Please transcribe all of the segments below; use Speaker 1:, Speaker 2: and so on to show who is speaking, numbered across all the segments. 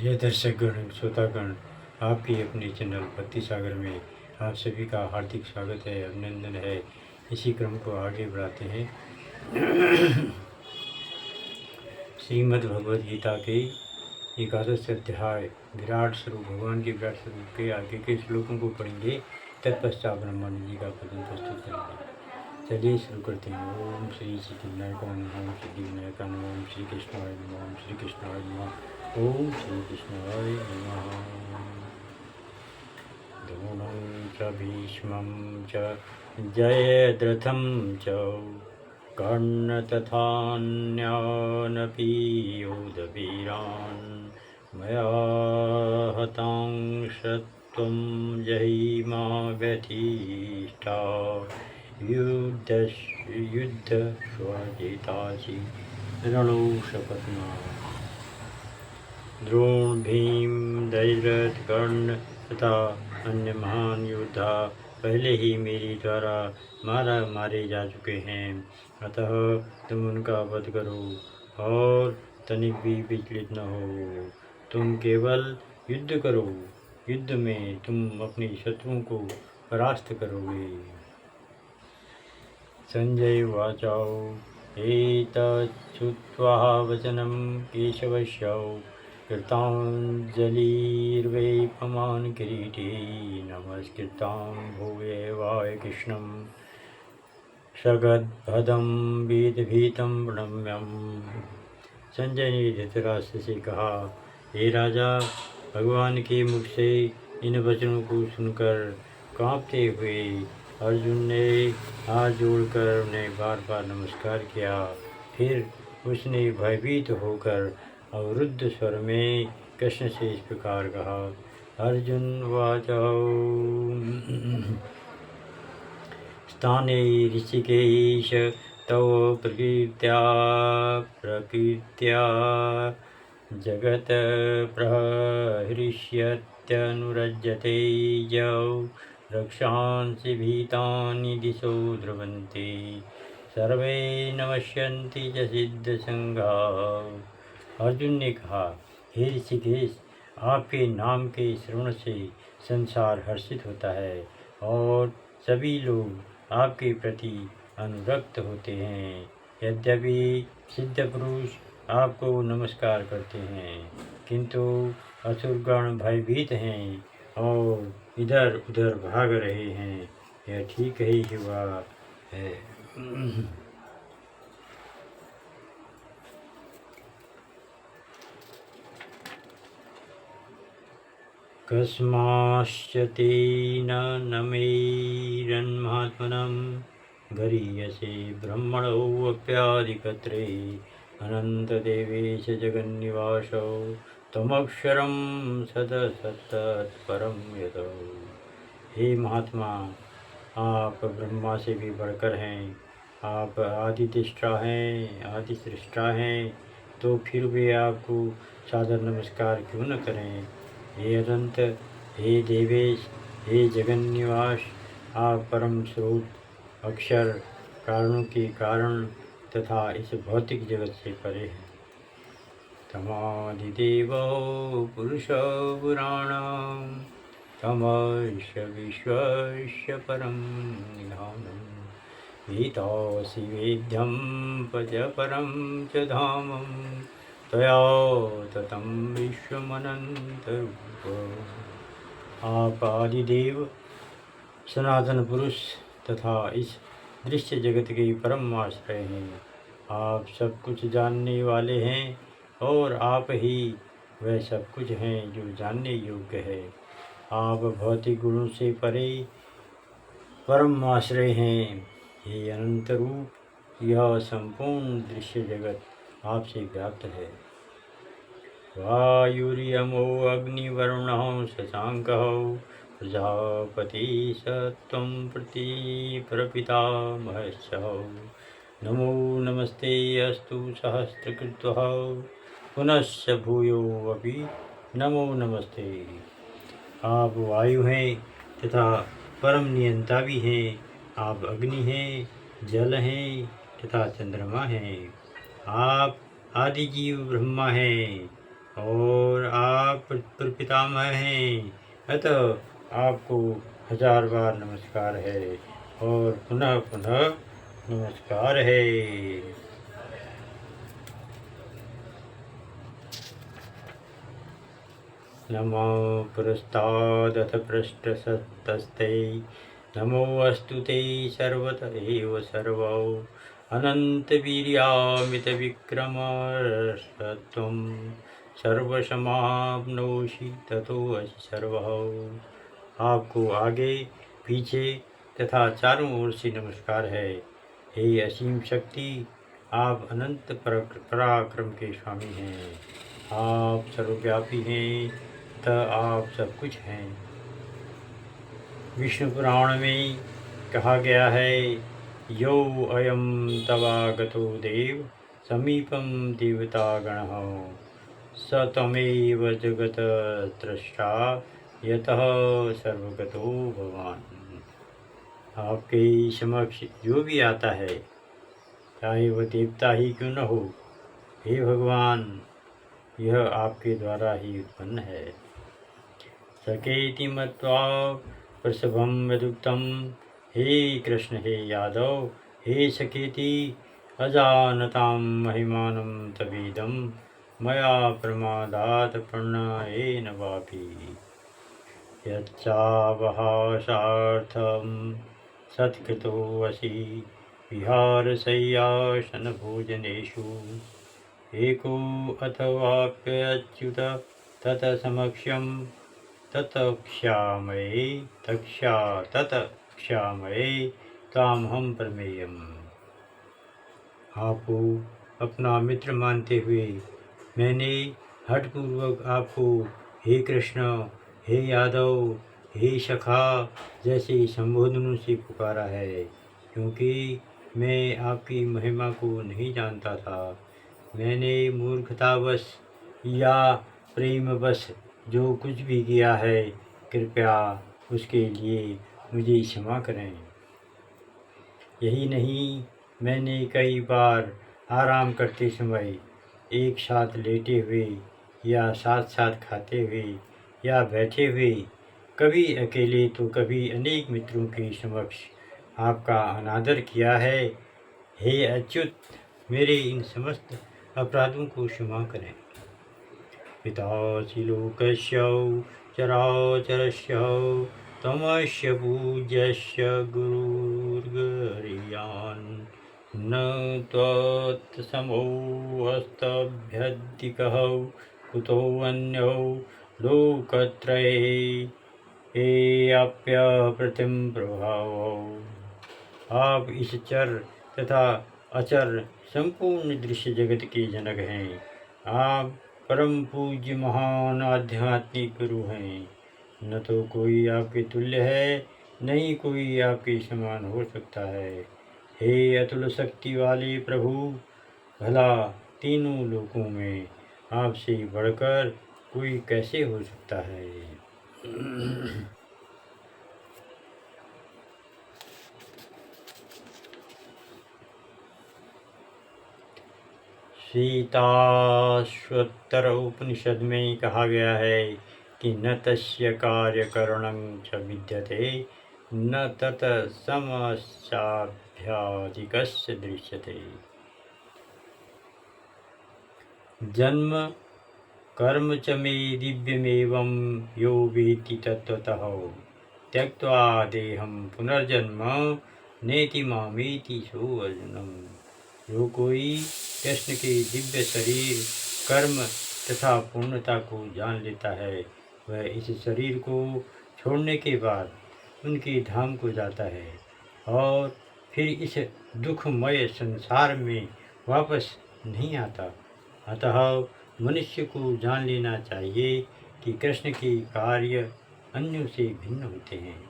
Speaker 1: ये दर्शकगण श्रोतागण, आपकी अपने चैनल भक्ति सागर में आप सभी का हार्दिक स्वागत है, अभिनंदन है। इसी क्रम को आगे बढ़ाते हैं। श्रीमद् भगवद गीता के 11 अध्याय विराट स्वरूप, भगवान के विराट स्वरूप के आगे के श्लोकों को पढ़ेंगे। तत्पश्चात ब्रह्मानंद जी का पदम प्रस्तुत करेंगे। चलिए शुरू करते हैं। ओम श्री सिद्धिविनायकाय नमः, ओम सिद्धिविनायकाय नमः, ओम श्री कृष्णाय नमः, ओम श्री कृष्णाय नमः, ओम श्री कृष्णाय नमः। द्रोणं च भीष्मं च जयद्रथं च कर्ण तथान्यानपि योधवीरान् मया हतांस्त्वं जहिमा व्यथिष्ठा युद्ध स्वजितासि रणौ शपथना। द्रोण, भीम, दशरथ, कर्ण तथा अन्य महान योद्धा पहले ही मेरे द्वारा मारे जा चुके हैं, अतः तुम उनका वध करो और तनिक भी विचलित न हो। तुम केवल युद्ध करो, युद्ध में तुम अपने शत्रुओं को परास्त करोगे। संजय उवाच एतच्छ्रुत्वा वचनं केशवस्य कृताञ्जलिर्वैपमान् किरीटी नमस्कृतां भूयेवाय कृष्णं सगद्भदं भीतं प्रणम्यम्। संजय ने धृतराष्ट्र से कहा, हे राजा, भगवान के मुख से इन वचनों को सुनकर कांपते हुए अर्जुन ने हाथ जोड़कर उन्हें बार बार नमस्कार किया। फिर उसने भयभीत होकर अवरुद्ध स्वर में कृष्ण से इस प्रकार कहा। अर्जुन वाच स्थाने ऋषिकेश तव प्रकीर्त्या जगत प्रहृष्यत्यनुरज्यते यौ रक्षांसि भीतानि दिशो ध्रुवन्ति सर्वे नमस्यन्ति च सिद्धसंगाः। अर्जुन ने कहा, हे ऋषिकेश, आपके नाम के श्रवण से संसार हर्षित होता है और सभी लोग आपके प्रति अनुरक्त होते हैं। यद्यपि सिद्ध पुरुष आपको नमस्कार करते हैं, किंतु असुरगण भयभीत हैं और इधर उधर भाग रहे हैं। यह ठीक ही हुआ है। कस्माश्च तेन न मेरन्मात्मनं गरीयसे ब्रह्मणोऽप्याधिकत्रे अनन्तदेवेश जगन्निवासौ तमक्षरं सदसत्तत्परं यतौ। हे महात्मा, आप ब्रह्मा से भी बढ़कर हैं, आप आदितिष्ठा हैं, आदि सृष्टा हैं, तो फिर वे आपको सादर नमस्कार क्यों न करें। हे अनंत, हे देवेश, हे जगन्निवास, आप परम स्रोत, अक्षर, कारणों के कारण तथा इस भौतिक जगत से परे हैं। तमादिदेवो पुरुषो पुराणं तमस्य विश्वस्य परं निधानं गीतासि वेद्यं पच परं च धामं त्वया ततं विश्वमनन्तरूप। आप आदिदेव, सनातन पुरुष तथा इस दृश्य जगत के परम आश्रय हैं। आप सब कुछ जानने वाले हैं और आप ही वह सब कुछ हैं जो जानने योग्य है। आप भौतिक गुणों से परे परम आश्रय हैं। हे अनंत रूप, यह संपूर्ण दृश्य जगत आपसे व्याप्त है। वायुर्यमो अग्निवरुणः शशाङ्कः प्रजापति सत्वं प्रपितामहश्च नमो नमस्ते अस्तु सहस्रकृत्वः पुनश्च भूयोऽपि नमो नमस्ते। आप वायु हैं तथा परम नियंता भी हैं। आप अग्नि हैं, जल हैं तथा चंद्रमा हैं। आप आदि जीव ब्रह्मा हैं और आप पितामह हैं, अतः आपको 1000 बार नमस्कार है और पुनः पुनः नमस्कार है। नमो पुरस्तादथ पृष्ठस्तस्ते नमो अस्तु ते सर्वत एव सर्वौ अनन्तवीर्यामितविक्रमस्त्वं सर्वसमाप्नोषि ततोऽसि सर्वः। आपको आगे पीछे तथा चारों ओर से नमस्कार है। हे असीम शक्ति, आप अनंत पराक्रम के स्वामी हैं। आप सर्वव्यापी हैं तथा आप सब कुछ हैं। विष्णु पुराण में कहा गया है, यो अयम तवागतो देव समीपम देवतागणः स तमेव जगत द्रष्टा यतः सर्वगतो भगवान। आपके समक्ष जो भी आता है, चाहे वह देवता ही क्यों न हो, हे भगवान, यह आपके द्वारा ही उत्पन्न है। सकेति मत्वा प्रसभं यदुक्तं, हे कृष्ण हे यादव हे सकेति अजानतां महिमानं तवीदं मया प्रमादात् प्रणयेन वापि। यच्चावहासार्थं सत्कृतोऽसि विहारशय्यासनभोजनेषु एको अथवाप्यच्युत तत्समक्ष्यं तत्क्षामये त्वामहं प्रमेयम्। आपको अपना मित्र मानते हुए मैंने हठपूर्वक आपको हे कृष्ण, हे यादव, हे सखा जैसे संबोधनों से पुकारा है, क्योंकि मैं आपकी महिमा को नहीं जानता था। मैंने मूर्खतावश या प्रेमवश जो कुछ भी किया है, कृपया उसके लिए मुझे क्षमा करें। यही नहीं, मैंने कई बार आराम करते समय, एक साथ लेटे हुए या साथ साथ खाते हुए या बैठे हुए, कभी अकेले तो कभी अनेक मित्रों के समक्ष आपका अनादर किया है। हे अच्युत, मेरे इन समस्त अपराधों को क्षमा करें। पितासि लोकस्य चराचरस्य त्वमस्य पूज्यस्य गुरुर्गरीयान् न त्वत्समोऽस्तभ्यधिकः कुतोऽन्यो लोकत्रये अप्यप्रतिम प्रभावो। आप इस चर तथा अचर संपूर्ण दृश्य जगत के जनक हैं। आप परम पूज्य महान आध्यात्मिक गुरु हैं। न तो कोई आपके तुल्य है, नहीं कोई आपके समान हो सकता है। हे अतुल शक्ति वाले प्रभु, भला तीनों लोकों में आपसे बढ़कर कोई कैसे हो सकता है। श्वेताश्वतर उपनिषद में कहा गया है कि न तस्य कार्यकरणं च विद्यते न तत समस्याभ्याधिकस्य दृश्यते। जन्म कर्म च मे दिव्यमेवं यो वेत्ति तत्त्वतः त्यक्त्वा देहं पुनर्जन्म नेति मामेति सो अर्जुनम्। जो कोई कृष्ण के दिव्य शरीर, कर्म तथा पूर्णता को जान लेता है, वह इस शरीर को छोड़ने के बाद उनके धाम को जाता है और फिर इस दुखमय संसार में वापस नहीं आता। अतः मनुष्य को जान लेना चाहिए कि कृष्ण के कार्य अन्यों से भिन्न होते हैं।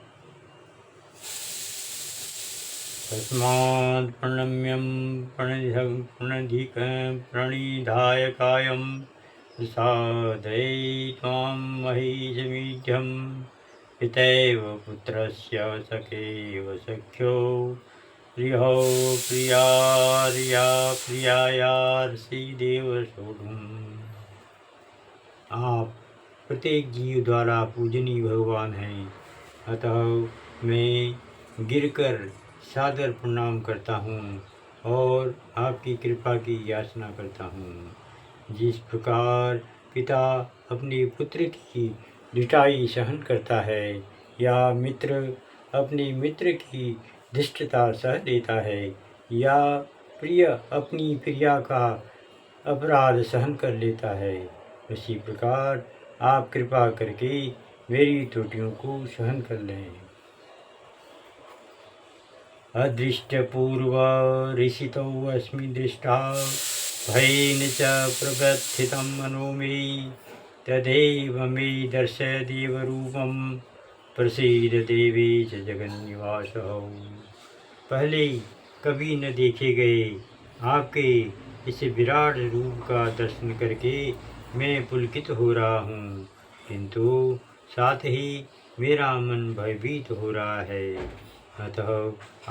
Speaker 1: तस्मात् प्रणम्यं प्रणिधाय कायं प्रसादये त्वां महीसमीढ्यं पितैव पुत्रस्य सखेव सख्यो प्रियो प्रियायार्षि देव सोढुम्। आप प्रत्येक जीव द्वारा पूजनीय भगवान हैं। अतः मैं गिरकर सादर प्रणाम करता हूँ और आपकी कृपा की याचना करता हूँ। जिस प्रकार पिता अपने पुत्र की ढिठाई सहन करता है या मित्र अपने मित्र की धृष्टता सह लेता है या प्रिय अपनी प्रिया का अपराध सहन कर लेता है, उसी प्रकार आप कृपा करके मेरी त्रुटियों को सहन कर लें। अदृष्टपूर्व ऋषितो अस्मि दृष्टा भयेन च प्रव्यथितं मनो मे तदेव मे दर्शय देवरूपं प्रसीद देवेश जगन्निवासौ। पहले कभी न देखे गए आपके इस विराट रूप का दर्शन करके मैं पुलकित हो रहा हूँ, किंतु साथ ही मेरा मन भयभीत हो रहा है। अतः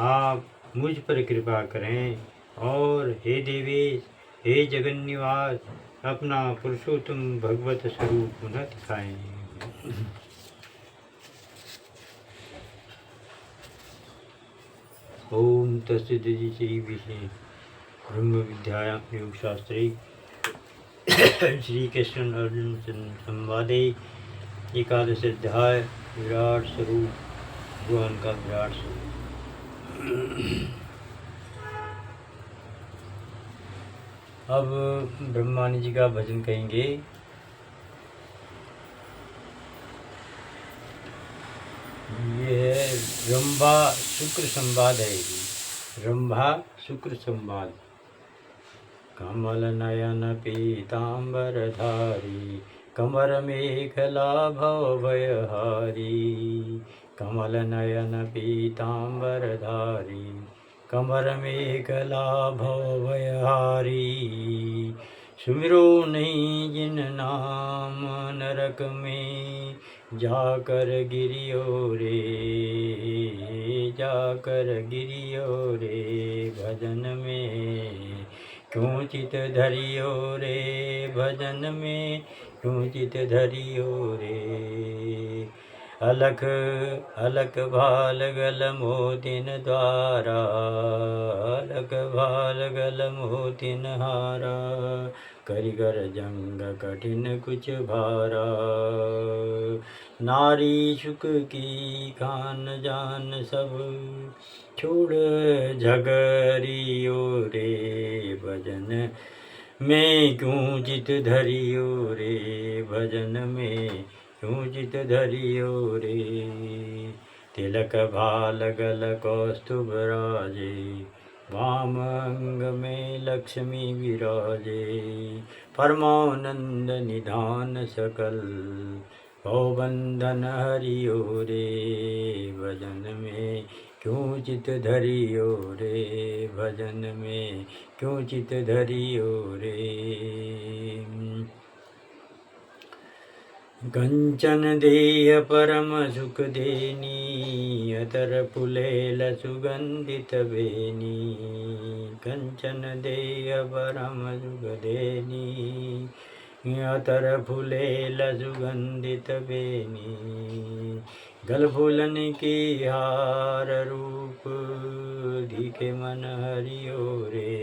Speaker 1: आप मुझ पर कृपा करें और हे देवेश, हे जगन्निवास, अपना पुरुषोत्तम भगवत स्वरूप पुनः दिखाएं। ओम तत्सदिति श्री विष्णु ब्रह्म विद्यायां योगशास्त्रे श्री कृष्ण अर्जुन संवादे एकादश अध्याय विराट स्वरूप, भगवान का विराट स्वरूप। अब ब्रह्मानी जी का भजन कहेंगे। ये है रंभा शुक्र संवाद है। रंभा शुक्र संवाद। कमल नयन पीतांबर धारी कमर मेखला भव भयहारी। कमल नयन पीतांबर धारी कमर मेखला भव भयहारी। सुमिरो नहीं जिन नाम नरक में जाकर गिरियो रे, जाकर गिरियो रे। भजन में क्यों चित धरियो रे, भजन में क्यों चित धरियो रे। अलख अलख भाल गल मोतिन द्वारा, अलख भाल गल मोतिन हारा। करिगर जंग कठिन कुछ भारा। नारी सुख की खान जान सब छोड़ झगरियो रे। भजन में क्यों चित धरियो रे, भजन में क्यों चित धरियो रे। तिलक भाल गल कौस्तुभ राजे, वाम अंग में लक्ष्मी विराजे। परमानंद निधान सकल भवबंधन हरियो रे। भजन में क्यों चित धरियो रे, भजन में क्यों चित धरियो रे। कंचन देय परम सुख देनी, अतर फुलेल सुगंधित बेनी। कंचन देय परम सुख देनी, अतर फुलेल सुगंधित बेनी। गल फूलन के हार रूप दिखे मन हरियो रे।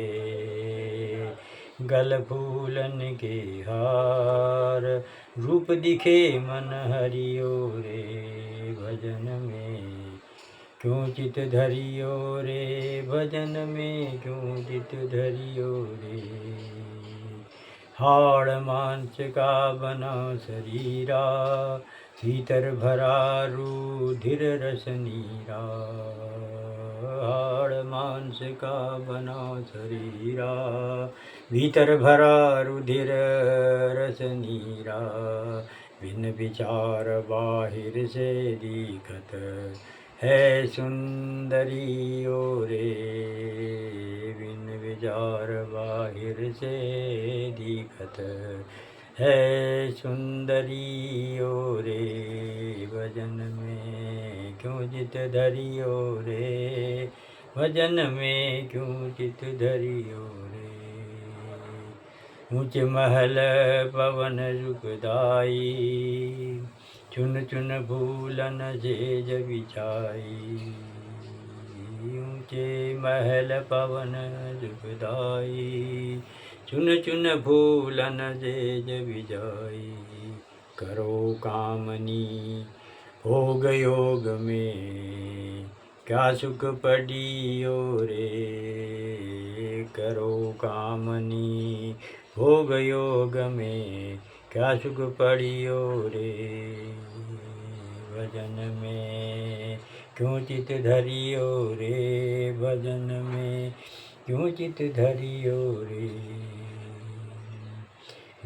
Speaker 1: गल फूलन के हार रूप दिखे मन हरियो रे। भजन में क्यों चित धरियो रे, भजन में क्यों चित धरियो रे। हाड़ मांस का बना शरीरा, भीतर भरा रुधिर रस नीरा। हाड़ मांस का बना शरीरा, भीतर भरा रुधिर रस नीरा। बिन विचार बाहिर से दिखत है सुंदरी ओरे। बिन विचार बाहिर से दिखत है सुंदरी ओरे। भजन में क्यों चित धरियो रे, भजन में क्यों चित धरियो रे। ऊंच महल पवन सुखदाई, चुन चुन भूलन सेज बिछाई। ऊंचे महल पवन सुखदाई, चुन चुन भूलन सेज बिछाई। करो कामनी भोग योग में, क्या सुख पड़ियो रे। करो कामनी भोग योग में, क्या सुख पड़ियो रे। भजन में क्यों चित धरियो रे, भजन में क्यों चित धरियो रे।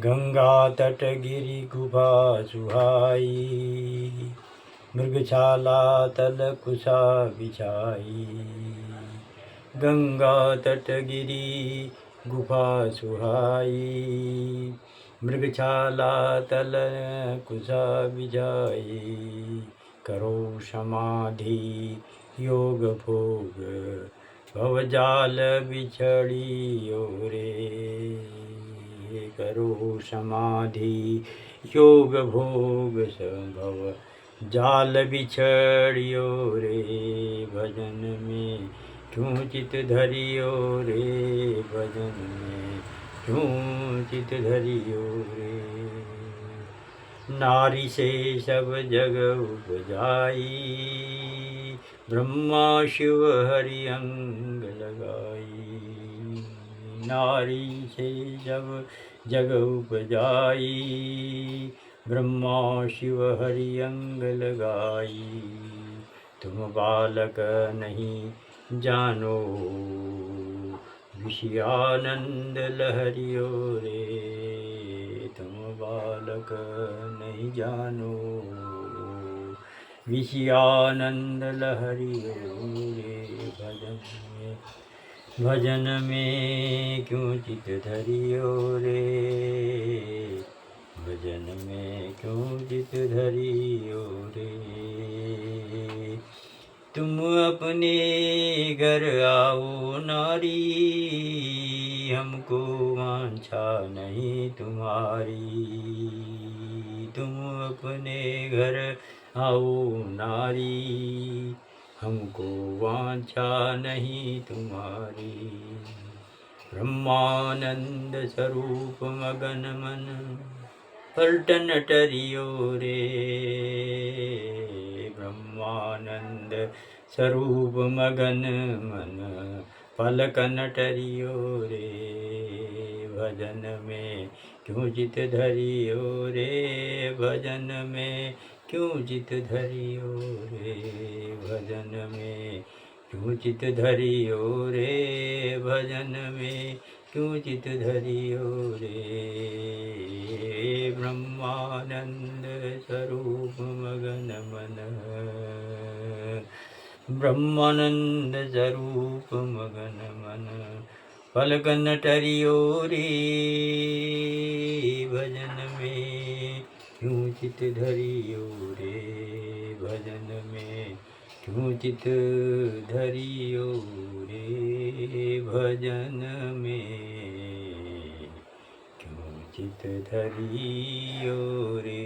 Speaker 1: गंगा तट गिरि गुफा सुहाई, मृगशाला तल कुशा बिछाई। गंगा तट गिरि गुफा सुहाई, मृगशाला तल कुशा बिछाई। करो समाधि योग भोग, भवजाल बिछड़ियो रे। करो समाधि योग भोग, भव जाल बिछड़ियो रे। भजन में क्यों चित धरियो रे, भजन में क्यों चित धरियो रे। नारी से सब जग उपजाई, ब्रह्मा शिव हरि अंग लगाई। नारी से सब जग उपजाई, ब्रह्मा शिव हरि अंग लगाई। तुम बालक नहीं जानो, विषयानंद लहरियो रे। तुम बालक नहीं जानो, विषयानंद लहरियो रे। भजन में क्यों चित धरियो रे, भजन में क्यों चित धरियो रे। तुम अपने घर आओ नारी, हमको वांछा नहीं तुम्हारी। तुम अपने घर आओ नारी, हमको वांछा नहीं तुम्हारी। ब्रह्मानंद स्वरूप मगन मन, पलटन टरियो रे। ब्रह्मानंद स्वरूप मगन मन, पलकन टरियो रे। भजन में क्यों चित धरियो रे, भजन में क्यों चित धरियो रे। भजन में क्यों चित धरियो रे, भजन में क्यों चित धरियो रे। ब्रह्मानंद स्वरूप मगन मन, ब्रह्मानंद स्वरूप मगन मन, पलकन टरियो रे। भजन में क्यों चित धरियो रे, भजन में क्यों चित धरियो रे। भजन में क्यों चित धरियो रे।